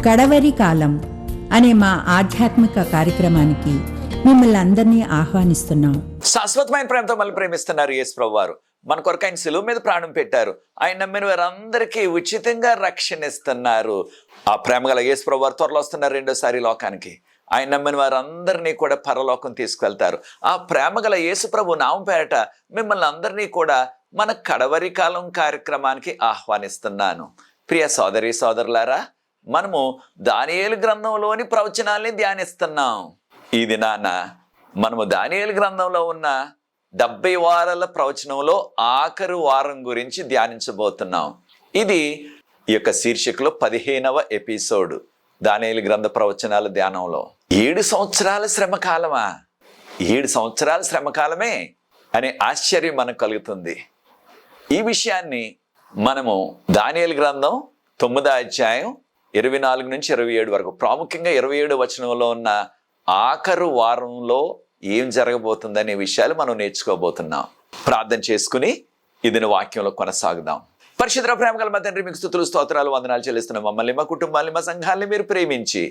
కడవరి కాలం అనే మా ఆధ్యాత్మిక కార్యక్రమానికి మిమ్మల్ని అందరినీ ఆహ్వానిస్తున్నాం. శాశ్వతమైన ప్రేమతో మళ్ళీ ప్రేమిస్తున్నారు యేసు ప్రభు వారు. మన కొరకు ఆయన సిలువ మీద ప్రాణం పెట్టారు. ఆయన నమ్మిన వారందరికీ ఉచితంగా రక్షణ ఇస్తున్నారు. ఆ ప్రేమ గల యేసు ప్రభు వారు త్వరలో వస్తున్నారు రెండోసారి లోకానికి. ఆయన నమ్మిన వారందరినీ కూడా పరలోకం తీసుకెళ్తారు. ఆ ప్రేమ గల యేసు ప్రభు నామం పేరట మిమ్మల్ని అందరినీ కూడా మన కడవరి కాలం కార్యక్రమానికి ఆహ్వానిస్తున్నాను. ప్రియ సోదరి సోదరులారా, మనము దానియేలు గ్రంథంలోని ప్రవచనాల్ని ధ్యానిస్తున్నాం. ఈ దినాన మనము దానియేలు గ్రంథంలో ఉన్న 70 వారాల ప్రవచనంలో ఆఖరు వారం గురించి ధ్యానించబోతున్నాం. ఇది ఈ యొక్క శీర్షికలో 15వ ఎపిసోడ్ దానియేలు గ్రంథ ప్రవచనాల ధ్యానంలో. 7 సంవత్సరాల శ్రమకాలమా? 7 సంవత్సరాల శ్రమకాలమే అనే ఆశ్చర్యం మనకు కలుగుతుంది. ఈ విషయాన్ని మనము దానియేలు గ్రంథం 9వ అధ్యాయం 24 నుంచి 27 వరకు, ప్రాముఖ్యంగా 27వ వచనంలో ఉన్న ఆఖరు వారంలో ఏం జరగబోతుందనే విషయాలు మనం నేర్చుకోబోతున్నాం. ప్రార్థన చేసుకుని ఇదిన వాక్యంలో కొనసాగుదాం. పరిశుద్ధ ప్రేమ గల మా తండ్రి, మీకు స్తుతులు స్తోత్రాలు వందనాలు చెల్లిస్తున్నాం. మమ్మల్ని, మా కుటుంబాన్ని, మా సంఘాన్ని మీరు ప్రేమించి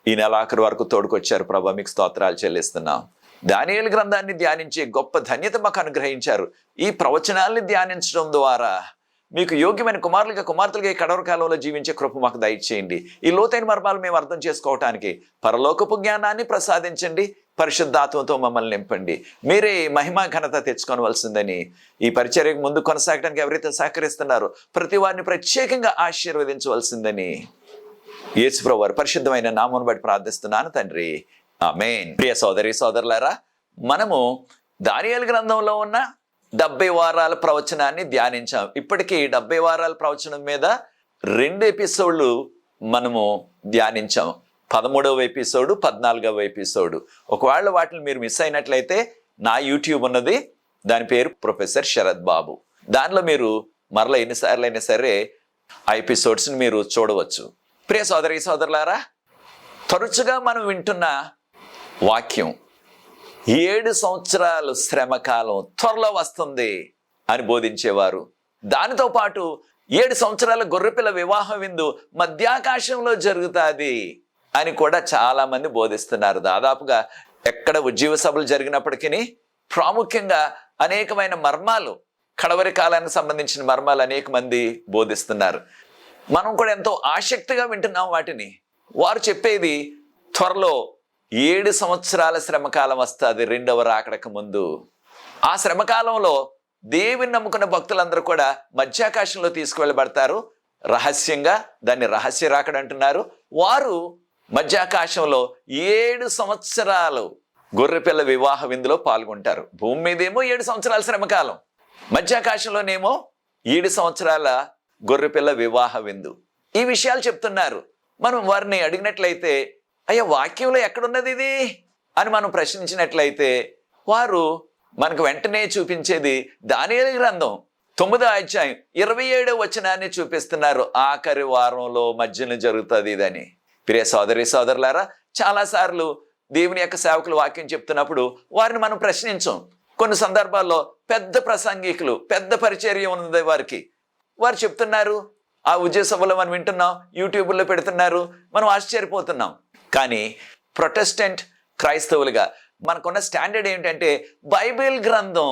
ఈ నెల ఆఖరు వరకు తోడుకొచ్చారు ప్రభా. మీకు స్తోత్రాలు చెల్లిస్తున్నాం. దానియేలు గ్రంథాన్ని ధ్యానించే గొప్ప ధన్యత మాకు అనుగ్రహించారు. ఈ ప్రవచనాల్ని ధ్యానించడం ద్వారా మీకు యోగ్యమైన కుమారులుగా కుమార్తెలుగా ఈ కడవరి కాలంలో జీవించే కృప మాకు దయచేయండి. ఈ లోతైన మర్మాలు మేము అర్థం చేసుకోవటానికి పరలోకపు జ్ఞానాన్ని ప్రసాదించండి. పరిశుద్ధాత్మతో మమ్మల్ని నింపండి. మీరే మహిమా ఘనత తెచ్చుకోవలసిందని, ఈ పరిచర్యకు ముందు కొనసాగడానికి ఎవరైతే సహకరిస్తున్నారో ప్రతి వారిని ప్రత్యేకంగా ఆశీర్వదించవలసిందని యేసు ప్రభువు వారి పరిశుద్ధమైన నామమును బట్టి ప్రార్థిస్తున్నాను తండ్రి, ఆమేన్. ప్రియ సోదరి సోదరులారా, మనము దానియేలు గ్రంథంలో ఉన్న 70 వారాల ప్రవచనాన్ని ధ్యానించాం. ఇప్పటికీ 70 వారాల ప్రవచనం మీద 2 ఎపిసోడ్లు మనము ధ్యానించాం. 13వ ఎపిసోడు, 14వ ఎపిసోడు. ఒకవేళ వాటిని మీరు మిస్ అయినట్లయితే నా యూట్యూబ్ ఉన్నది, దాని పేరు ప్రొఫెసర్ శరత్ బాబు. దానిలో మీరు మరలా ఎన్నిసార్లు అయినా సరే ఆ ఎపిసోడ్స్ని మీరు చూడవచ్చు. ప్రియ సోదరి సోదరులారా, తరచుగా మనం వింటున్న వాక్యం 7 సంవత్సరాలు శ్రమకాలం త్వరలో వస్తుంది అని బోధించేవారు. దానితో పాటు 7 సంవత్సరాల గొర్రెపిల్ల వివాహ విందు మధ్యాకాశంలో జరుగుతుంది అని కూడా చాలా మంది బోధిస్తున్నారు. దాదాపుగా ఎక్కడ ఉజ్జీవ సభలు జరిగినప్పటికీ ప్రాముఖ్యంగా అనేకమైన మర్మాలు, కడవరి కాలానికి సంబంధించిన మర్మాలు అనేక మంది బోధిస్తున్నారు. మనం కూడా ఎంతో ఆసక్తిగా వింటున్నాం వాటిని. వారు చెప్పేది త్వరలో 7 సంవత్సరాల శ్రమకాలం వస్తుంది రెండవ రాకడకు ముందు. ఆ శ్రమకాలంలో దేవుని నమ్ముకున్న భక్తులందరూ కూడా మధ్యాకాశంలో తీసుకువెళ్ళబడతారు. రహస్యంగా, దాన్ని రహస్య రాకడ అంటున్నారు. వారు మధ్యాకాశంలో 7 సంవత్సరాలు గొర్రెపిల్ల వివాహ విందులో పాల్గొంటారు. భూమి మీదేమో 7 సంవత్సరాల శ్రమకాలం, మధ్యాకాశంలోనేమో 7 సంవత్సరాల గొర్రెపిల్ల వివాహ విందు. ఈ విషయాలు చెప్తున్నారు. మనం వారిని అడిగినట్లయితే, అయ్యా వాక్యంలో ఎక్కడున్నది ఇది అని మనం ప్రశ్నించినట్లయితే వారు మనకు వెంటనే చూపించేది దానియేలు గ్రంథం 9వ అధ్యాయం 27వ వచనాన్ని చూపిస్తున్నారు. ఆఖరి వారంలో మధ్యన జరుగుతుంది ఇదని. ప్రియ సోదరి సోదరులారా, చాలాసార్లు దేవుని యొక్క సేవకులు వాక్యం చెప్తున్నప్పుడు వారిని మనం ప్రశ్నించం. కొన్ని సందర్భాల్లో పెద్ద ప్రసంగికులు, పెద్ద పరిచర్య ఉన్నది వారికి, వారు చెప్తున్నారు. ఆ ఉద్యోగ సభలో మనం వింటున్నాం, యూట్యూబ్లో పెడుతున్నారు, మనం ఆశ్చర్యపోతున్నాం. కానీ ప్రొటెస్టెంట్ క్రైస్తవులుగా మనకున్న స్టాండర్డ్ ఏంటంటే బైబిల్ గ్రంథం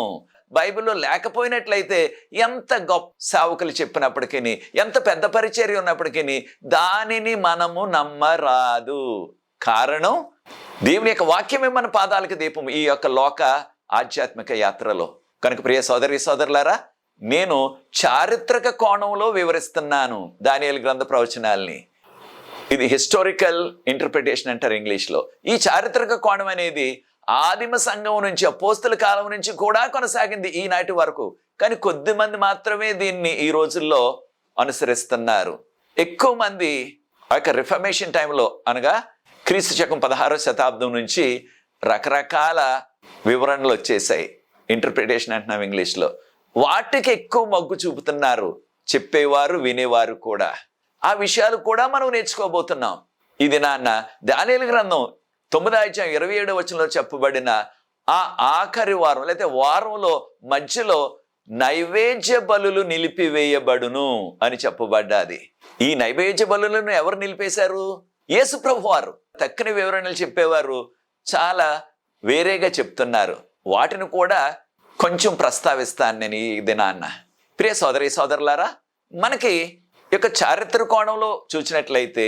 బైబిల్లో లేకపోయినట్లయితే ఎంత గొప్ప సేవకులు చెప్పినప్పటికీ, ఎంత పెద్ద పరిచర్య ఉన్నప్పటికీ దానిని మనము నమ్మరాదు. కారణం, దేవుని యొక్క వాక్యమే మన పాదాలకు దీపం ఈ యొక్క లోక ఆధ్యాత్మిక యాత్రలో. కనుక ప్రియ సోదరి సోదరులారా, నేను చారిత్రక కోణంలో వివరిస్తున్నాను దానియేలు గ్రంథ ప్రవచనాల్ని. ఇది హిస్టారికల్ ఇంటర్ప్రిటేషన్ అంటారు ఇంగ్లీష్లో. ఈ చారిత్రక కోణం అనేది ఆదిమ సంఘం నుంచి, అపోస్తల కాలం నుంచి కూడా కొనసాగింది ఈనాటి వరకు. కానీ కొద్ది మంది మాత్రమే దీన్ని ఈ రోజుల్లో అనుసరిస్తున్నారు. ఎక్కువ మంది ఆ యొక్క రిఫర్మేషన్ టైంలో, అనగా క్రీస్తు శకం 16వ శతాబ్దం నుంచి రకరకాల వివరణలు వచ్చేసాయి. ఇంటర్ప్రిటేషన్ అంటున్నాం ఇంగ్లీష్లో. వాటికి ఎక్కువ మొగ్గు చూపుతున్నారు చెప్పేవారు, వినేవారు కూడా. ఆ విషయాలు కూడా మనం నేర్చుకోబోతున్నాం. ఇది దానియేలు గ్రంథం 9వ అధ్యాయం 27వ వచనంలో చెప్పబడిన ఆ ఆఖరి వారం లేదా వారంలో మధ్యలో నైవేద్య బలులు నిలిపివేయబడును అని చెప్పబడ్డాది. ఈ నైవేద్య బలులను ఎవరు నిలిపేశారు? యేసు ప్రభు వారు తక్కని వివరణలు చెప్పేవారు చాలా వేరేగా చెప్తున్నారు. వాటిని కూడా కొంచెం ప్రస్తావిస్తాను నేను ఈ దినాన్న. ప్రియ సోదరి సోదరులారా, మనకి యొక్క చారిత్ర కోణంలో చూసినట్లయితే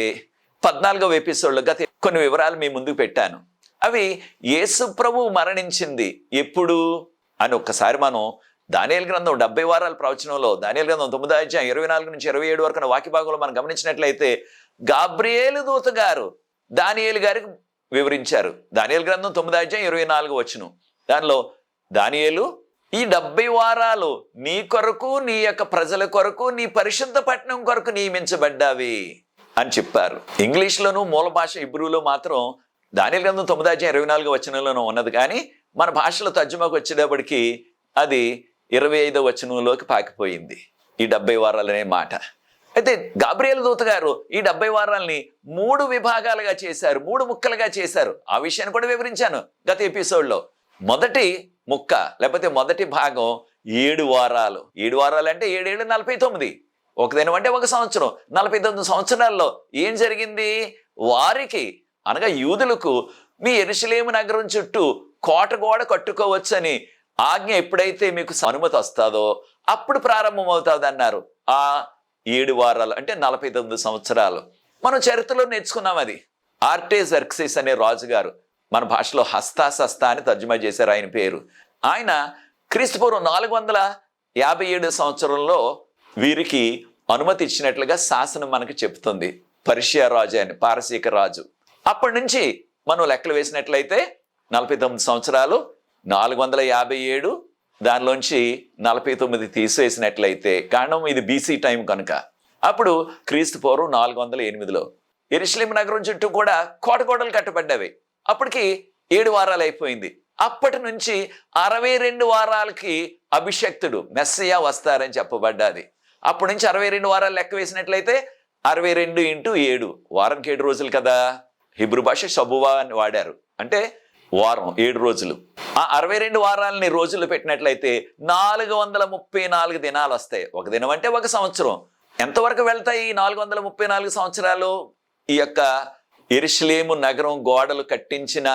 14వ ఎపిసోడ్లో గత కొన్ని వివరాలు మీ ముందుకు పెట్టాను. అవి యేసు ప్రభు మరణించింది ఎప్పుడు అని ఒక్కసారి మనం దానియేలు గ్రంథం 70 వారాల ప్రవచనంలో దానియేలు గ్రంథం 9వ అధ్యాయం 24 నుంచి 27 వరకు వాక్య భాగంలో మనం గమనించినట్లయితే గాబ్రియేలు దూత గారు దానియేలు గారికి వివరించారు. దానియేలు గ్రంథం 9వ అధ్యాయం 24 వచనం. దానిలో దానియేలు, ఈ 70 వారాలు నీ కొరకు, నీ యొక్క ప్రజల కొరకు, నీ పరిశుద్ధ పట్టణం కొరకు నియమించబడ్డావి అని చెప్పారు. ఇంగ్లీష్లోను మూల భాష హిబ్రూలో మాత్రం దానియేలు గ్రంథం 9వ అధ్యాయం 24 వచనంలోనూ ఉన్నది, కానీ మన భాషలో తర్జుమాకు వచ్చేటప్పటికి అది 25వ వచనంలోకి పాకిపోయింది ఈ 70 వారాలు అనే మాట. అయితే గాబ్రియేలు దూత గారు ఈ 70 వారాలని 3 విభాగాలుగా చేశారు, 3 ముక్కలుగా చేశారు. ఆ విషయాన్ని కూడా వివరించాను గత ఎపిసోడ్లో. మొదటి ముక్క లేకపోతే మొదటి భాగం 7 వారాలు. 7 వారాలు అంటే 7 ఏళ్ళు 49. ఒక దినం అంటే 1 సంవత్సరం. 49 సంవత్సరాల్లో ఏం జరిగింది? వారికి అనగా యూదులకు మీ యెరూషలేము నగరం చుట్టూ కోట గోడ కట్టుకోవచ్చని ఆజ్ఞ ఎప్పుడైతే మీకు అనుమతి వస్తుందో అప్పుడు ప్రారంభమవుతుంది అన్నారు. ఆ 7 వారాలు అంటే 49 సంవత్సరాలు. మనం చరిత్రలో నేర్చుకున్నాం. అది ఆర్టేజర్క్సిస్ అనే రాజుగారు, మన భాషలో హస్తాసస్తా అని తర్జుమా చేశారు ఆయన పేరు. ఆయన క్రీస్తుపూర్వం 457 సంవత్సరంలో వీరికి అనుమతి ఇచ్చినట్లుగా శాసనం మనకు చెప్తుంది. పర్షియా రాజు అని, పారసీక రాజు. అప్పటి నుంచి మనం లెక్కలు వేసినట్లయితే 49 సంవత్సరాలు, 457, దానిలోంచి 49 తీసివేసినట్లయితే, కారణం ఇది బీసీ టైం కనుక, అప్పుడు క్రీస్తు పూర్వం 408లో యెరూషలేము నగరం చుట్టూ కూడా కోటగోడలు కట్టబడ్డవి. అప్పటికి 7 వారాలు అయిపోయింది. అప్పటి నుంచి 62 వారాలకి అభిషక్తుడు మెస్సయ్య వస్తారని చెప్పబడ్డాది. అప్పటి నుంచి 62 వారాలు లెక్క వేసినట్లయితే 62 × 7, వారానికి 7 రోజులు కదా. హిబ్రూ భాష షబువా అని వాడారు, అంటే వారం 7 రోజులు. ఆ 62 వారాలని రోజులు పెట్టినట్లయితే 434 దినాలు వస్తాయి. ఒక దినం అంటే 1 సంవత్సరం. ఎంతవరకు వెళ్తాయి ఈ 434 సంవత్సరాలు? ఈ యొక్క యెరూషలేము నగరం గోడలు కట్టించిన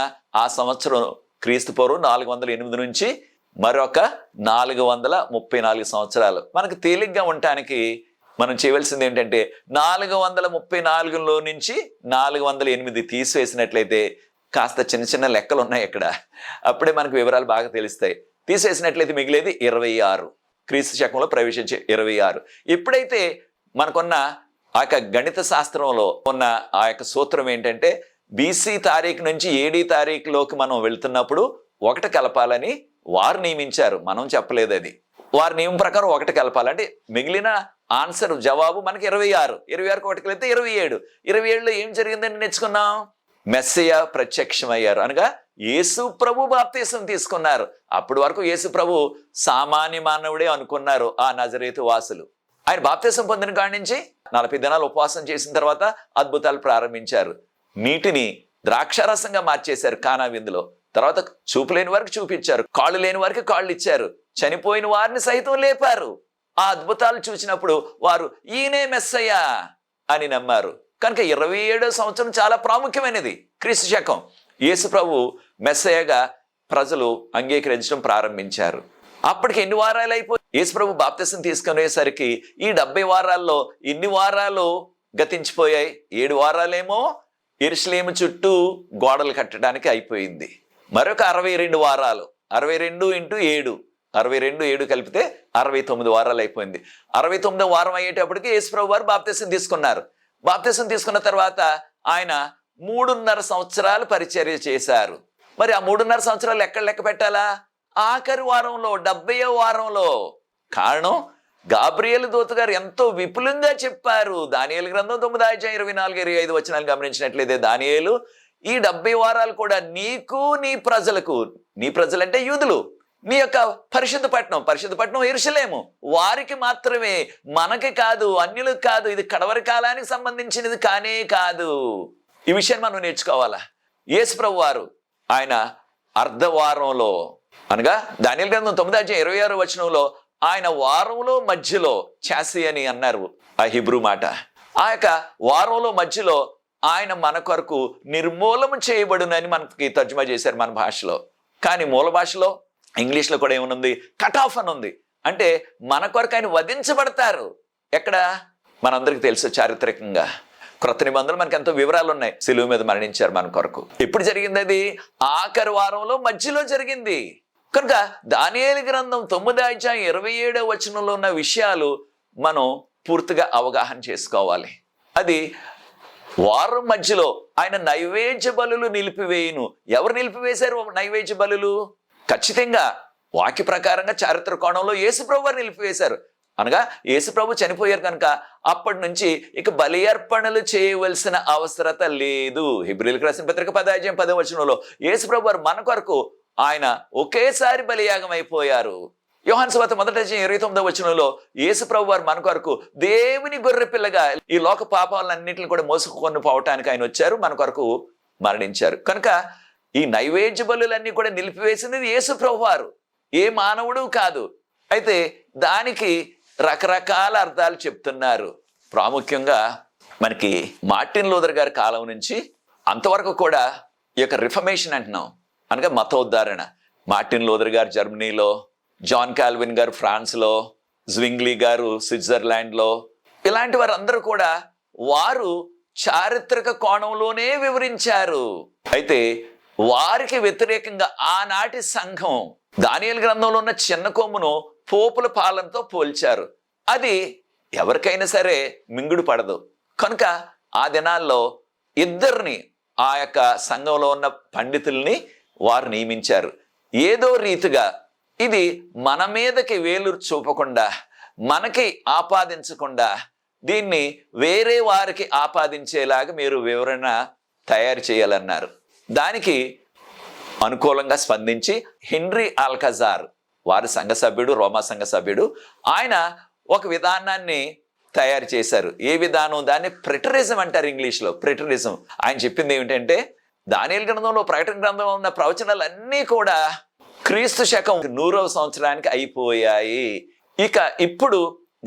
ఆ సంవత్సరం క్రీస్తు పూర్వం 408 నుంచి మరొక 434 సంవత్సరాలు. మనకు తేలిగ్గా ఉండటానికి మనం చేయవలసింది ఏంటంటే 434లో నుంచి 408 తీసివేసినట్లయితే, కాస్త చిన్న చిన్న లెక్కలు ఉన్నాయి ఇక్కడ, అప్పుడే మనకు వివరాలు బాగా తెలుస్తాయి. తీసేసినట్లయితే మిగిలేది 26, క్రీస్తు శకంలో ప్రవేశించే 26. ఎప్పుడైతే మనకున్న ఆ యొక్క గణిత శాస్త్రంలో ఉన్న ఆ యొక్క సూత్రం ఏంటంటే బీసీ తారీఖు నుంచి ఏడీ తారీఖులోకి మనం వెళ్తున్నప్పుడు 1 కలపాలని వారు నియమించారు, మనం చెప్పలేదు. అది వారి నియమం ప్రకారం 1 కలపాలంటే మిగిలిన ఆన్సర్ జవాబు మనకి 26. 26కి 1 కలిపితే 27. 27లో ఏం జరిగిందని నేర్చుకున్నాం? మెస్సయ్య ప్రత్యక్షమయ్యారు, అనగా యేసు ప్రభు బాప్తీసం తీసుకున్నారు. అప్పటి వరకు యేసు ప్రభు సామాన్య మానవుడే అనుకున్నారు ఆ నజరేతు వాసులు. ఆయన బాప్తీసం పొందిన కాడి నుంచి 40 దినాలు ఉపవాసం చేసిన తర్వాత అద్భుతాలు ప్రారంభించారు. నీటిని ద్రాక్షారసంగా మార్చేశారు కానా విందులో. తర్వాత చూపు లేని వారికి చూపించారు, కాళ్ళు లేని వారికి కాళ్ళు ఇచ్చారు, చనిపోయిన వారిని సైతం లేపారు. ఆ అద్భుతాలు చూసినప్పుడు వారు ఈయనే మెస్సయ్య అని నమ్మారు. కనుక 27వ సంవత్సరం చాలా ప్రాముఖ్యమైనది. క్రీస్తు శకం యేసు ప్రభు మెస్సయ్యగా ప్రజలు అంగీకరించడం ప్రారంభించారు. అప్పటికి ఎన్ని వారాలు అయిపోయి యేసు ప్రభు బాప్తిసం తీసుకునేసరికి ఈ 70 వారాల్లో ఇన్ని వారాలు గతించిపోయాయి. 7 వారాలేమో యెరూషలేము చుట్టూ గోడలు కట్టడానికి అయిపోయింది. మరొక 62 వారాలు, 62 × 7, 62 7 కలిపితే 69 వారాలు అయిపోయింది. 69వ వారం అయ్యేటప్పటికి యేసు ప్రభు వారు బాప్తిసం తీసుకున్నారు. బాప్తిసం తీసుకున్న తర్వాత ఆయన 3.5 సంవత్సరాలు పరిచర్య చేశారు. మరి ఆ 3.5 సంవత్సరాలు ఎక్కడ లెక్క పెట్టాలా? ఆఖరి వారంలో, 70వ వారంలో. కారణం గాబ్రియేలు దూత గారు ఎంతో విపులంగా చెప్పారు. దానియేలు గ్రంథం 9వ అధ్యాయం 24-25 వచనాలు గమనించినట్లయితే, దానియేలు ఈ 70 వారాలు కూడా నీకు, నీ ప్రజలకు, నీ ప్రజలంటే యూదులు, నీ యొక్క పరిశుద్ధ పట్టణం యెరూషలేము, వారికి మాత్రమే, మనకి కాదు, అన్యులకు కాదు, ఇది కడవరి కాలానికి సంబంధించినది కానే కాదు. ఈ విషయాన్ని మనం నేర్చుకోవాలా. యేసు ప్రభు వారు ఆయన అర్ధవారంలో, అనగా దానియేలు గ్రంథం 9వ అధ్యాయం 26వ వచనంలో ఆయన వారంలో మధ్యలో చాసి అని అన్నారు ఆ హిబ్రూ మాట. ఆ యొక్క వారంలో మధ్యలో ఆయన మన కొరకు నిర్మూలన చేయబడునని మనకి తర్జుమా చేశారు మన భాషలో. కానీ మూల భాషలో ఇంగ్లీష్లో కూడా ఏమనుంది? కట్ ఆఫ్ అని ఉంది. అంటే మన కొరకు ఆయన వధించబడతారు. ఎక్కడ? మనందరికీ తెలుసు చారిత్రకంగా క్రొత్త నిబంధనలు మనకి ఎంతో వివరాలు ఉన్నాయి. సిలువ మీద మరణించారు మన కొరకు. ఎప్పుడు జరిగింది అది? ఆఖరి వారంలో మధ్యలో జరిగింది. కనుక దానియేలు గ్రంథం 9:27 ఉన్న విషయాలు మనం పూర్తిగా అవగాహన చేసుకోవాలి. అది వారం మధ్యలో ఆయన నైవేద్య బలులు నిలిపివేయును. ఎవరు నిలిపివేశారు నైవేద్య బలులు? ఖచ్చితంగా వాక్య ప్రకారంగా చారిత్ర కోణంలో యేసుప్రభు వారు నిలిపివేశారు. అనగా యేసుప్రభు చనిపోయారు కనుక అప్పటి నుంచి ఇక బలి అర్పణలు చేయవలసిన అవసరత లేదు. హెబ్రీయులకు రాసిన పత్రిక 10:10 యేసుప్రభు వారు మన కొరకు ఆయన ఒకేసారి బలియాగం అయిపోయారు. యోహాను సువార్త 1:29 యేసుప్రభు వారు మన కొరకు దేవుని గొర్రె పిల్లగా ఈ లోక పాపాలన్నింటిని కూడా మోసుకొని పోవటానికి ఆయన వచ్చారు, మన కొరకు మరణించారు. కనుక ఈ నైవేద్య బలులన్నీ కూడా నిలిపివేసింది యేసుప్రభు వారు, ఏ మానవుడు కాదు. అయితే దానికి రకరకాల అర్థాలు చెప్తున్నారు. ప్రాముఖ్యంగా మనకి మార్టిన్ లూథర్ గారి కాలం నుంచి అంతవరకు కూడా ఈ యొక్క రిఫర్మేషన్ అంటున్నాం, అనగా మతోద్ధారణ. మార్టిన్ లూథర్ గారు జర్మనీలో, జాన్ కాల్విన్ గారు ఫ్రాన్స్లో, జ్వింగ్లీ గారు స్విట్జర్లాండ్లో, ఇలాంటి వారందరూ కూడా వారు చారిత్రక కోణంలోనే వివరించారు. అయితే వారికి వ్యతిరేకంగా ఆనాటి సంఘం దానియేలు గ్రంథంలో ఉన్న చిన్న కొమ్మును పోపుల పాలనతో పోల్చారు. అది ఎవరికైనా సరే మింగుడు పడదు. కనుక ఆ దినాల్లో ఇద్దరిని, ఆ యొక్క సంఘంలో ఉన్న పండితుల్ని వారు నియమించారు. ఏదో రీతిగా ఇది మన మీదకి వేలు చూపకుండా, మనకి ఆపాదించకుండా, దీన్ని వేరే వారికి ఆపాదించేలాగా మీరు వివరణ తయారు చేయాలన్నారు. దానికి అనుకూలంగా స్పందించి హెన్రీ ఆల్కజార్, వారి సంఘ సభ్యుడు, రోమా సంఘ సభ్యుడు, ఆయన ఒక విధానాన్ని తయారు చేశారు. ఏ విధానం? దాన్ని ప్రెటరిజం అంటారు ఇంగ్లీష్లో, ప్రెటరిజం. ఆయన చెప్పింది ఏమిటంటే దానియేలు గ్రంథంలో, ప్రకటన గ్రంథంలో ఉన్న ప్రవచనాలన్నీ కూడా క్రీస్తు శకం 100వ సంవత్సరానికి అయిపోయాయి. ఇక ఇప్పుడు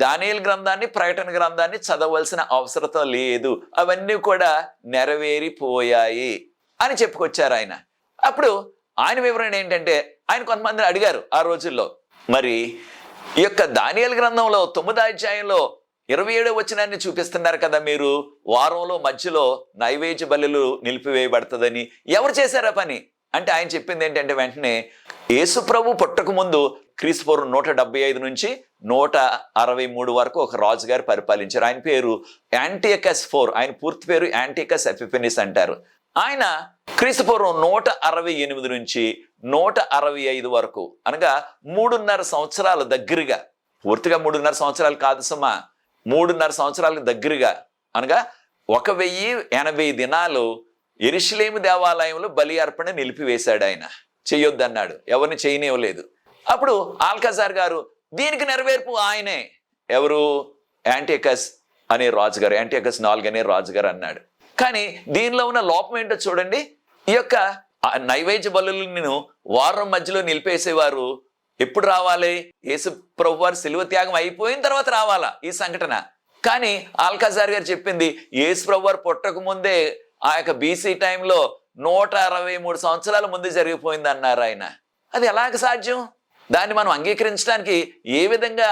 దానియేలు గ్రంథాన్ని, ప్రకటన గ్రంథాన్ని చదవలసిన అవసరం లేదు, అవన్నీ కూడా నెరవేరిపోయాయి అని చెప్పుకొచ్చారు ఆయన. అప్పుడు ఆయన వివరణ ఏంటంటే, ఆయన కొంతమందిని అడిగారు ఆ రోజుల్లో, మరి ఈ యొక్క దానియేలు గ్రంథంలో 9:27 చూపిస్తున్నారు కదా మీరు, వారంలో మధ్యలో నైవేద్య బలులు నిలిపివేయబడుతుందని, ఎవరు చేశారా పని అంటే ఆయన చెప్పింది ఏంటంటే, వెంటనే యేసు ప్రభు పుట్టక ముందు క్రీస్తుపూర్వం 175 నుంచి 163 వరకు ఒక రాజుగారు పరిపాలించారు. ఆయన పేరు యాంటియకస్ IV. ఆయన పూర్తి పేరు యాంటియకస్ ఎపిఫెనిస్ అంటారు. ఆయన క్రీస్తుపూర్వం 168 నుంచి 165 వరకు, అనగా 3.5 సంవత్సరాలు దగ్గరగా, పూర్తిగా 3.5 సంవత్సరాలు కాదు సుమా, 3.5 సంవత్సరాలకు దగ్గరగా, అనగా 1080 దినాలు యెరూషలేము దేవాలయంలో బలి అర్పణ నిలిపివేశాడు. ఆయన చెయ్యొద్దన్నాడు, ఎవరిని చేయనివ్వలేదు. అప్పుడు ఆల్కజార్ గారు దీనికి నెరవేర్పు ఆయనే. ఎవరు? యాంటియకస్ అనే రాజుగారు, యాంటియకస్ IV అనే రాజుగారు అన్నాడు. కానీ దీనిలో ఉన్న లోపం ఏంటో చూడండి. ఈ యొక్క నైవేద్య బలులను వారం మధ్యలో నిలిపేసేవారు ఎప్పుడు రావాలి? యేసు ప్రభు వారు శిలువ త్యాగం అయిపోయిన తర్వాత రావాలా ఈ సంఘటన. కానీ ఆల్కజార్ గారు చెప్పింది యేసు ప్రభు వారు పుట్టక ముందే, ఆ యొక్క BC టైంలో 163 సంవత్సరాల ముందు జరిగిపోయింది అన్నారు ఆయన. అది ఎలాగ సాధ్యం? దాన్ని మనం అంగీకరించడానికి ఏ విధంగా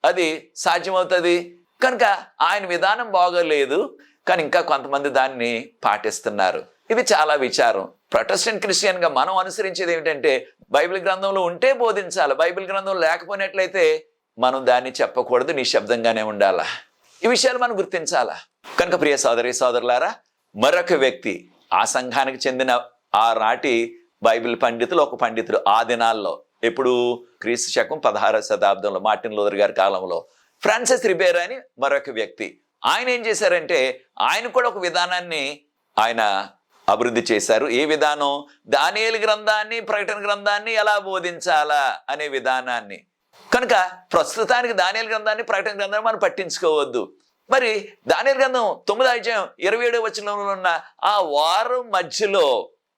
అది సాధ్యమవుతుంది? కనుక ఆయన విధానం బాగోలేదు, కానీ ఇంకా కొంతమంది దాన్ని పాటిస్తున్నారు. ఇది చాలా విచారం. ప్రొటెస్టెంట్ క్రిస్టియన్గా మనం అనుసరించేది ఏమిటంటే, బైబిల్ గ్రంథంలో ఉంటే బోధించాలి, బైబిల్ గ్రంథం లేకపోయినట్లయితే మనం దాన్ని చెప్పకూడదు, నిశ్శబ్దంగానే ఉండాలా. ఈ విషయాలు మనం గుర్తించాలా. కనుక ప్రియ సోదరి సోదరులారా, మరొక వ్యక్తి, ఆ సంఘానికి చెందిన ఆ నాటి బైబిల్ పండితులు, ఒక పండితుడు ఆ దినాల్లో, ఎప్పుడు క్రీస్తు శకం 16వ శతాబ్దంలో, మార్టిన్ లూథర్ గారి కాలంలో, ఫ్రాన్సిస్ రిబేరా అని మరొక వ్యక్తి, ఆయన ఏం చేశారంటే, ఆయన కూడా ఒక విధానాన్ని ఆయన అభివృద్ధి చేశారు. ఏ విధానం? దానియేలు గ్రంథాన్ని, ప్రకటన గ్రంథాన్ని ఎలా బోధించాలా అనే విధానాన్ని. కనుక ప్రస్తుతానికి దానియేలు గ్రంథాన్ని, ప్రకటన గ్రంథాన్ని మనం పట్టించుకోవద్దు. మరి దానియేలు గ్రంథం 9:27 ఉన్న ఆ వారం మధ్యలో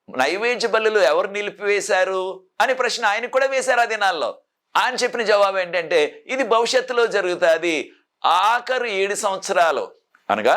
నైవేద్య బలులు ఎవరు నిలిపివేశారు అని ప్రశ్న ఆయనకు కూడా వేశారు ఆ దినాల్లో. ఆయన చెప్పిన జవాబు ఏంటంటే, ఇది భవిష్యత్తులో జరుగుతుంది. ఆఖరు 7 సంవత్సరాలు, అనగా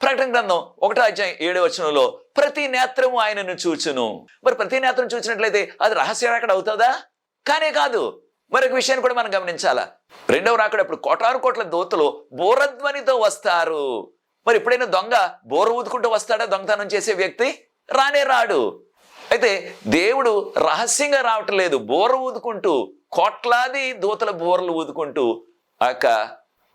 ప్రకటన గ్రంథం 1:7 ప్రతి నేత్రము ఆయనను చూచును. మరి ప్రతి నేత్రం చూసినట్లయితే అది రహస్య రాకడ అవుతుందా? కానే కాదు. మరొక విషయాన్ని కూడా మనం గమనించాలా. రెండవ రాకడప్పుడు కోటాను కోట్ల దూతలు బోరధ్వనితో వస్తారు. మరి ఎప్పుడైనా దొంగ బోర ఊదుకుంటూ వస్తాడా? దొంగతనం చేసే వ్యక్తి రానే రాడు. అయితే దేవుడు రహస్యంగా రావటం లేదు, బోర ఊదుకుంటూ, కోట్లాది దూతల బోరలు ఊదుకుంటూ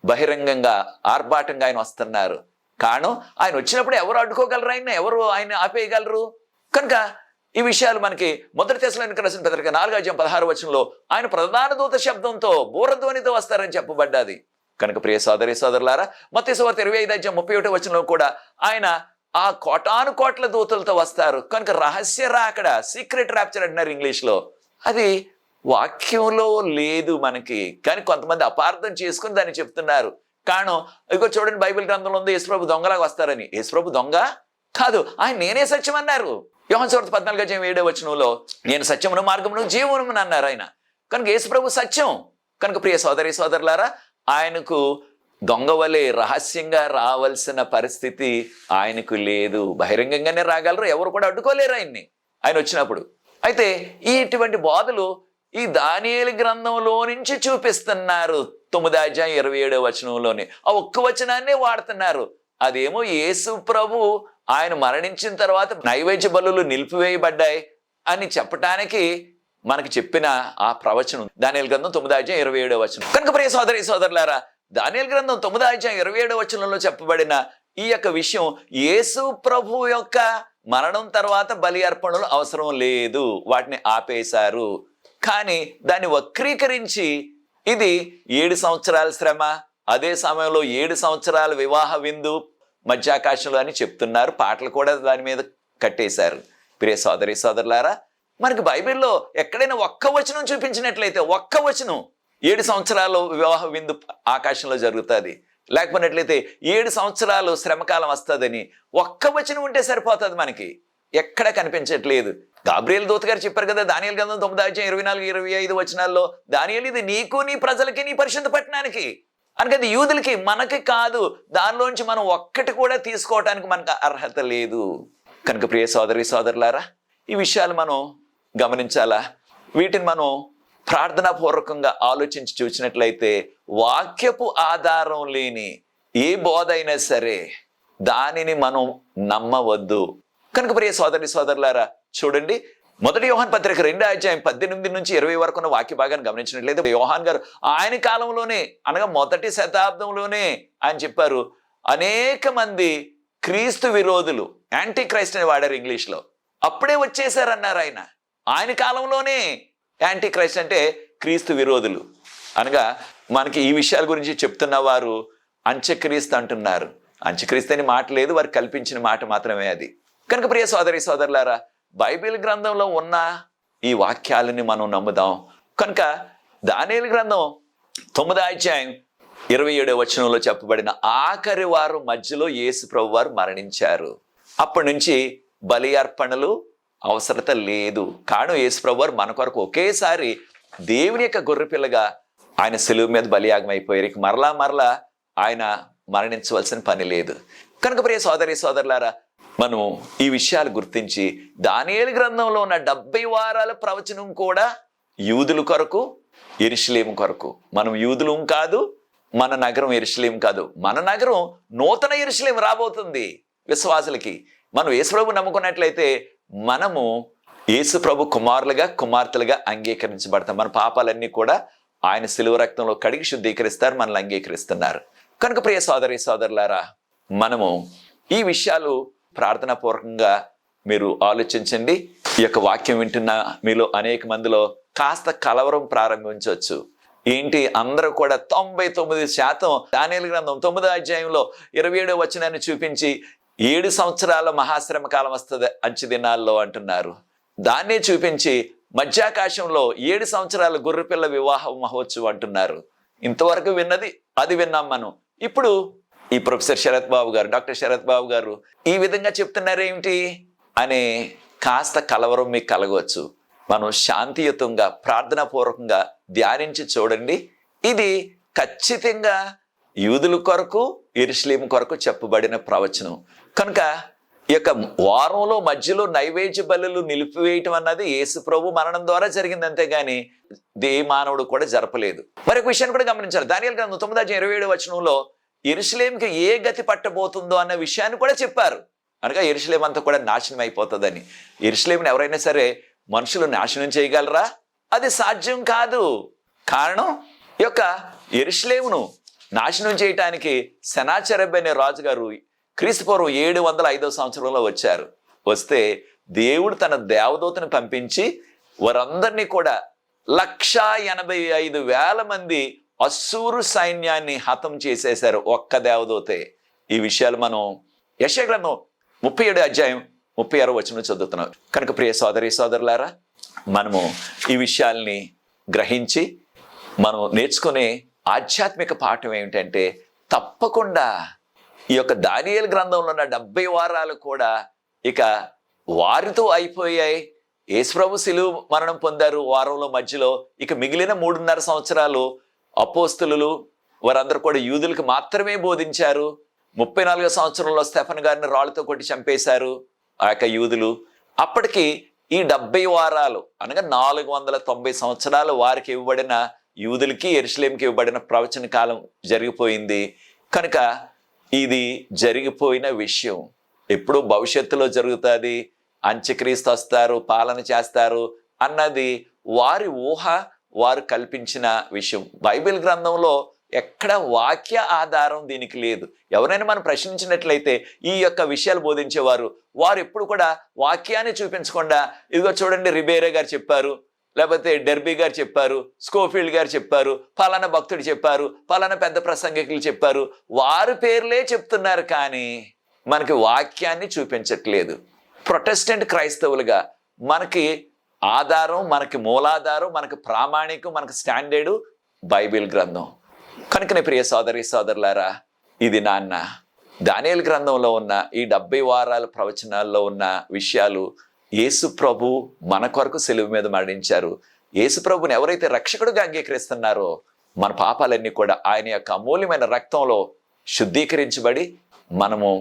బహిరంగంగా ఆర్భాటంగా ఆయన వస్తున్నారు. కారణం ఆయన వచ్చినప్పుడు ఎవరు అడ్డుకోగలరు? ఎవరు ఆయన ఆపేయగలరు? కనుక ఈ విషయాలు మనకి మొదటి తెస్సలోనికీయులకు రాసిన పత్రిక 4:16 ఆయన ప్రధాన దూత శబ్దంతో బోరధ్వనితో వస్తారని చెప్పబడ్డది. కనుక ప్రియ సోదరి సోదరులారా, మత్తయి సువార్త 25:31 కూడా ఆయన ఆ కోటాను కోట్ల దూతలతో వస్తారు. కనుక రహస్య రాకడ, సీక్రెట్ ర్యాప్చర్ అంటున్నారు ఇంగ్లీష్లో, అది వాక్యంలో లేదు మనకి. కానీ కొంతమంది అపార్థం చేసుకుని దాన్ని చెప్తున్నారు. కారణం ఇదిగో చూడండి, బైబిల్ గ్రంథంలో ఉంది యేసుప్రభు దొంగలాగా వస్తారని. యేసుప్రభు దొంగ కాదు, ఆయన నేనే సత్యం అన్నారు. యోహాను సువార్త 14:7 నేను సత్యమును మార్గమును జీవమును అన్నారు ఆయన. కనుక యేసుప్రభు సత్యం. కనుక ప్రియ సోదరి సోదరులారా, ఆయనకు దొంగ వలె రహస్యంగా రావాల్సిన పరిస్థితి ఆయనకు లేదు. బహిరంగంగానే రాగలరు, ఎవరు కూడా అడ్డుకోలేరు ఆయన్ని ఆయన వచ్చినప్పుడు. అయితే ఇటువంటి బోధలు ఈ దానియేలు గ్రంథంలో నుంచి చూపిస్తున్నారు. 9:27 ఆ ఒక్క వచనాన్నే వాడుతున్నారు. అదేమో యేసు ప్రభు ఆయన మరణించిన తర్వాత నైవేద్య బలులు నిలిపివేయబడ్డాయి అని చెప్పటానికి మనకి చెప్పిన ఆ ప్రవచనం దానియేలు గ్రంథం 9:27. కనుక ప్రియ సోదరి సోదరులారా, దానియేలు గ్రంథం 9:27 చెప్పబడిన ఈ యొక్క విషయం యేసు ప్రభు యొక్క మరణం తర్వాత బలి అర్పణలు అవసరం లేదు, వాటిని ఆపేశారు. కానీ దాన్ని వక్రీకరించి ఇది 7 సంవత్సరాల శ్రమ, అదే సమయంలో 7 సంవత్సరాల వివాహ విందు మధ్యాకాశంలో అని చెప్తున్నారు. పాటలు కూడా దాని మీద కట్టేశారు. ప్రియ సోదరి సోదరులారా, మనకి బైబిల్లో ఎక్కడైనా ఒక్క వచనం చూపించినట్లయితే, ఒక్క వచనం 7 సంవత్సరాలు వివాహ విందు ఆకాశంలో జరుగుతుంది, లేకపోయినట్లయితే 7 సంవత్సరాలు శ్రమకాలం వస్తుందని ఒక్క వచనం ఉంటే సరిపోతుంది. మనకి ఎక్కడ కనిపించట్లేదు. గాబ్రియల్ దూత గారు చెప్పారు కదా దానియేలు గ్రంథం 9:24-25 దానియేలు ఇది నీకు, నీ ప్రజలకి, నీ పరిశుద్ధ పట్టణానికి అనకది యూదులకి, మనకి కాదు. దానిలోంచి మనం ఒక్కటి కూడా తీసుకోవటానికి మనకు అర్హత లేదు. కనుక ప్రియ సోదరి సోదరులారా, ఈ విషయాలు మనం గమనించాలా. వీటిని మనం ప్రార్థనాపూర్వకంగా ఆలోచించి చూసినట్లయితే వాక్యపు ఆధారం లేని ఏ బోధ అయినా సరే దానిని మనం నమ్మవద్దు. కనుక ప్రియ సోదరి సోదరులారా, చూడండి, మొదటి యోహాను పత్రిక 2:18-20 ఉన్న వాక్య భాగాన్ని గమనించినట్లయితే యోహాన్ గారు ఆయన కాలంలోనే, అనగా మొదటి శతాబ్దంలోనే ఆయన చెప్పారు, అనేక మంది క్రీస్తు విరోధులు, యాంటీ క్రైస్ట్ అని వాడారు ఇంగ్లీష్లో, అప్పుడే వచ్చేసారన్నారు ఆయన కాలంలోనే. యాంటీ క్రైస్ట్ అంటే క్రీస్తు విరోధులు, అనగా మనకి ఈ విషయాల గురించి చెప్తున్న వారు అంత్యక్రీస్తు అంటున్నారు. అంత్యక్రీస్తు అని మాట లేదు, వారు కల్పించిన మాట మాత్రమే అది. కనుక ప్రియ సోదరి సోదరులారా, బైబిల్ గ్రంథంలో ఉన్న ఈ వాక్యాలని మనం నమ్ముదాం. కనుక దానియేలు గ్రంథం 9:27 చెప్పబడిన ఆఖరి వారు మధ్యలో యేసు ప్రభు వారు మరణించారు. అప్పటి నుంచి బలి అర్పణలు అవసరత లేదు. కాను యేసు ప్రభు వారు మన కొరకు ఒకేసారి దేవుని యొక్క గొర్రెపిల్లగా ఆయన సిలువ మీద బలియాగం అయిపోయారు. ఇక మరలా ఆయన మరణించవలసిన పని లేదు. కనుక ప్రియ సోదరి సోదరులారా, మనం ఈ విషయాలు గుర్తించి దానియేలు గ్రంథంలో ఉన్న 70 వారాల ప్రవచనం కూడా యూదుల కొరకు, యెరూషలేము కొరకు. మనం యూదులం కాదు, మన నగరం యెరూషలేము కాదు. మన నగరం నూతన యెరూషలేము రాబోతుంది విశ్వాసులకి. మనం యేసుప్రభు నమ్ముకున్నట్లయితే మనము యేసుప్రభు కుమారులుగా, కుమార్తెలుగా అంగీకరించబడతాం. మన పాపాలన్నీ కూడా ఆయన శిలువ రక్తంలో కడిగి శుద్ధీకరిస్తారు, మనల్ని అంగీకరిస్తున్నారు. కనుక ప్రియ సోదరి సోదరులారా, మనము ఈ విషయాలు ప్రార్థనాపూర్వకంగా మీరు ఆలోచించండి. ఈ యొక్క వాక్యం వింటున్న మీలో అనేక మందిలో కాస్త కలవరం ప్రారంభించవచ్చు. ఏంటి, అందరూ కూడా 99% దానియేలు గ్రంథం 9:27 చూపించి 7 సంవత్సరాల మహాశ్రమ కాలం వస్తుంది అంచె దినాల్లో అంటున్నారు. దాన్నే చూపించి మధ్యాకాశంలో 7 సంవత్సరాల గొర్రెపిల్ల వివాహ మహోత్సవం అంటున్నారు. ఇంతవరకు విన్నది అది విన్నాం మనం. ఇప్పుడు ఈ ప్రొఫెసర్ శరత్ బాబు గారు, డాక్టర్ శరత్ బాబు గారు ఈ విధంగా చెప్తున్నారేమిటి అనే కాస్త కలవరం మీకు కలగవచ్చు. మనం శాంతియుతంగా ప్రార్థనాపూర్వకంగా ధ్యానించి చూడండి. ఇది ఖచ్చితంగా యూదుల కొరకు, యెరూషలేము కొరకు చెప్పబడిన ప్రవచనం. కనుక ఈ యొక్క వారంలో మధ్యలో నైవేద్య బలులు నిలిపివేయటం అన్నది యేసు ప్రభు మరణం ద్వారా జరిగింది, అంతేగాని ఏ మానవుడు కూడా జరపలేదు. మరొక విషయాన్ని కూడా గమనించాలి. దానియేలు గ్రంథం 9:27 యెరూషలేముకి ఏ గతి పట్టబోతుందో అన్న విషయాన్ని కూడా చెప్పారు. అనగా యెరూషలేము అంతా కూడా నాశనం అయిపోతుందని. యెరూషలేముని ఎవరైనా సరే మనుషులు నాశనం చేయగలరా? అది సాధ్యం కాదు. కారణం, ఈ యొక్క యెరూషలేమును నాశనం చేయటానికి సెనాచెరబ్ అనే రాజుగారు క్రీస్తుపూర్వం 705 వచ్చారు. వస్తే దేవుడు తన దేవదూతను పంపించి వారందరినీ కూడా 185,000 మంది అస్సూరు సైన్యాన్ని హతం చేసేశారు ఒక్క దేవదూతే. ఈ విషయాలు మనం యెషయా గ్రంథం 37:36 చదువుతున్నాం. కనుక ప్రియ సోదరి సోదరులారా, మనము ఈ విషయాల్ని గ్రహించి మనం నేర్చుకునే ఆధ్యాత్మిక పాఠం ఏమిటంటే, తప్పకుండా ఈ యొక్క దానియేలు గ్రంథంలో ఉన్న 70 వారాలు కూడా ఇక వారితో అయిపోయాయి. యేసుప్రభు శిలువ మరణం పొందారు వారంలో మధ్యలో. ఇక మిగిలిన 3.5 సంవత్సరాలు అపోస్తలులు వారందరూ కూడా యూదులకు మాత్రమే బోధించారు. 34వ సంవత్సరంలో స్టెఫన్ గారిని రాళ్ళతో కొట్టి చంపేశారు ఆ యొక్క యూదులు. అప్పటికి ఈ 70 వారాలు అనగా 490 సంవత్సరాలు వారికి ఇవ్వబడిన యూదులకి యెరూషలేముకి ఇవ్వబడిన ప్రవచన కాలం జరిగిపోయింది. కనుక ఇది జరిగిపోయిన విషయం. ఎప్పుడు భవిష్యత్తులో జరుగుతుంది, అంత్యక్రీస్తు వస్తారు, పాలన చేస్తారు అన్నది వారి ఊహ, వారు కల్పించిన విషయం. బైబిల్ గ్రంథంలో ఎక్కడ వాక్య ఆధారం దీనికి లేదు. ఎవరైనా మనం ప్రశ్నించినట్లయితే ఈ యొక్క విషయాలు బోధించేవారు వారు ఎప్పుడు కూడా వాక్యాన్ని చూపించకుండా, ఇదిగో చూడండి రిబేరే గారు చెప్పారు, లేకపోతే డెర్బీ గారు చెప్పారు, స్కోఫీల్డ్ గారు చెప్పారు, పలానా భక్తుడు చెప్పారు, పలానా పెద్ద ప్రసంగికులు చెప్పారు, వారి పేర్లే చెప్తున్నారు, కానీ మనకి వాక్యాన్ని చూపించట్లేదు. ప్రొటెస్టెంట్ క్రైస్తవులుగా మనకి ఆధారం, మనకి మూలాధారం, మనకి ప్రామాణికం, మనకి స్టాండర్డు బైబిల్ గ్రంథం. కనుకనే ప్రియ సోదరి సోదరులారా, ఇది నాన్న దానియేలు గ్రంథంలో ఉన్న ఈ 70 వారాల ప్రవచనాల్లో ఉన్న విషయాలు యేసు ప్రభు మన కొరకు సిలువ మీద మరణించారు. యేసు ప్రభుని ఎవరైతే రక్షకుడుగా అంగీకరిస్తున్నారో మన పాపాలన్నీ కూడా ఆయన యొక్క అమూల్యమైన రక్తంలో శుద్ధీకరించబడి మనము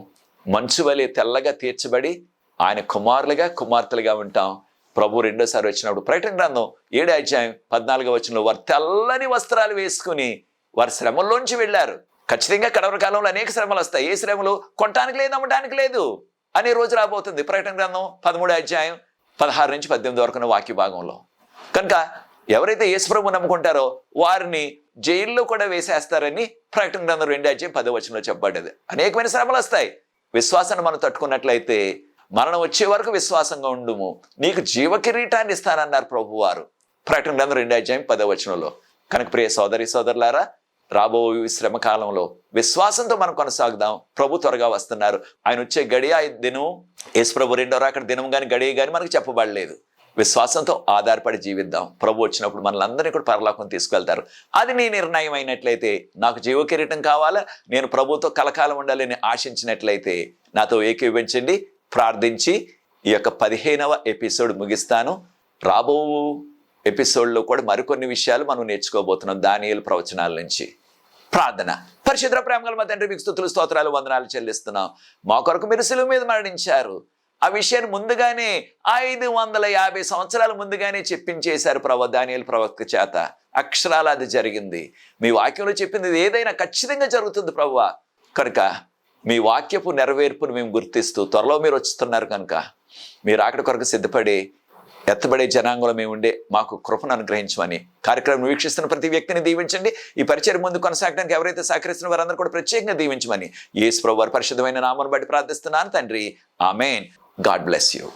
మంచు వలె తెల్లగా తీర్చబడి ఆయన కుమారులుగా కుమార్తెలుగా ఉంటాం. ప్రభు రెండోసారి వచ్చినప్పుడు ప్రకటన గ్రంథం 7:14 వారు తెల్లని వస్త్రాలు వేసుకుని వారి శ్రమల్లోంచి వెళ్ళారు. ఖచ్చితంగా కడవరి కాలంలో అనేక శ్రమలు వస్తాయి. ఏ శ్రమలు? కొనటానికి లేదు, అమ్మటానికి లేదు అనే రోజు రాబోతుంది. ప్రకటన గ్రంథం 13:16-18 వరకు వాక్య భాగంలో. కనుక ఎవరైతే యేసు ప్రభువుని నమ్ముకుంటారో వారిని జైల్లో కూడా వేసేస్తారని ప్రకటన గ్రంథం 2:10 చెప్పబడ్డది. అనేకమైన శ్రమలు వస్తాయి. విశ్వాసాన్ని మనం తట్టుకున్నట్లయితే మరణం వచ్చే వరకు విశ్వాసంగా ఉండుము, నీకు జీవ కిరీటాన్ని ఇస్తానన్నారు ప్రభువారు ప్రకటన గ్రంథం 2:10. కనుక ప్రియ సోదరి సోదరులారా, రాబో శ్రమ కాలంలో విశ్వాసంతో మనం కొనసాగుదాం. ప్రభు త్వరగా వస్తున్నారు. ఆయన వచ్చే గడియ దినం, యేసు ప్రభు రెండో రాకడ దినం కానీ గడియ కానీ మనకు చెప్పబడలేదు. విశ్వాసంతో ఆధారపడి జీవిద్దాం. ప్రభు వచ్చినప్పుడు మనల్ని అందరినీ కూడా పరలోకం తీసుకెళ్తారు. అది నీ నిర్ణయం అయినట్లయితే, నాకు జీవ కిరీటం కావాలా, నేను ప్రభుతో కలకాలం ఉండాలని ఆశించినట్లయితే నాతో ఏకీభవించండి. ప్రార్థించి ఈ యొక్క 15వ ఎపిసోడ్ ముగిస్తాను. రాబో ఎపిసోడ్లో కూడా మరికొన్ని విషయాలు మనం నేర్చుకోబోతున్నాం దానియేలు ప్రవచనాల నుంచి. ప్రార్థన. పరిశుద్ధ ప్రేమగల మా తండ్రి, మీకు స్తుతులు స్తోత్రాలు వందనాలు చెల్లిస్తున్నాం. మా కొరకు మీరు సిలువ మీద మరణించారు. ఆ విషయాన్ని ముందుగానే 550 సంవత్సరాల ముందుగానే చెప్పించేశారు ప్రభు దానియేలు ప్రవక్త చేత. అక్షరాల అది జరిగింది. మీ వాక్యంలో చెప్పింది ఏదైనా ఖచ్చితంగా జరుగుతుంది ప్రభువా. కనుక మీ వాక్యపు నెరవేర్పును మేము గుర్తిస్తూ త్వరలో మీరు వస్తున్నారు కనుక మీరు అక్కడి కొరకు సిద్ధపడి ఎత్తబడే జనాంగంలో మేము ఉండే మాకు కృపను అనుగ్రహించమని, కార్యక్రమం వీక్షిస్తున్న ప్రతి వ్యక్తిని దీవించండి. ఈ పరిచయం ముందు కొనసాగడానికి ఎవరైతే సహకరిస్తున్న వారందరూ కూడా ప్రత్యేకంగా దీవించమని యేసు ప్రభువు వారి పరిశుద్ధమైన నామమును బట్టి ప్రార్థిస్తున్నాను తండ్రి. ఆమేన్. God bless you.